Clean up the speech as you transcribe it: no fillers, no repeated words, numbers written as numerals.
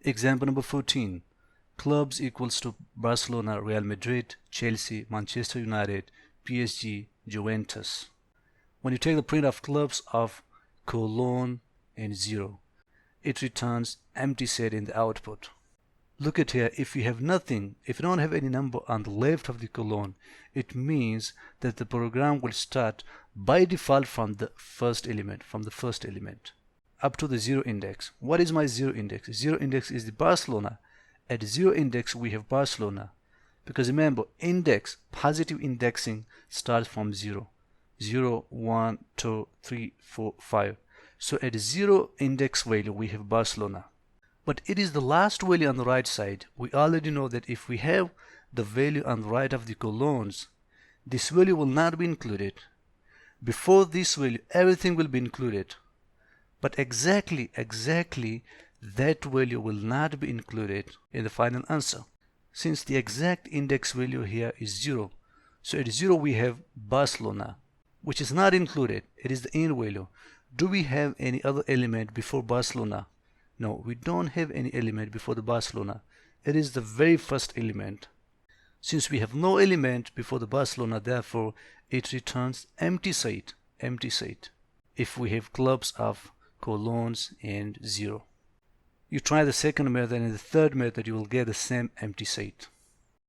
Example number 14. Clubs equals to Barcelona, Real Madrid, Chelsea, Manchester United, PSG, Juventus. When you take the print of clubs of colon and 0, it returns empty set in the output. Look at here, if you have nothing, if you don't have any number on the left of the colon, it means that the program will start by default from the first element, up to the 0 index. What is my 0 index? 0 index is the Barcelona. At 0 index we have Barcelona, because remember, index, positive indexing starts from 0. 0, 1, 2, 3, 4, 5. So at 0 index value we have Barcelona. But it is the last value on the right side. We already know that if we have the value on the right of the colons, this value will not be included. Before this value, everything will be included. But exactly that value will not be included in the final answer, since the exact index value here is 0. So at 0 we have Barcelona, which is not included. It is the end value. Do we have any other element before Barcelona? No, we don't have any element before the Barcelona. It is the very first element. Since we have no element before the Barcelona, therefore it returns empty set if we have clubs of colons and 0. You try the second method, and in the third method you will get the same empty set.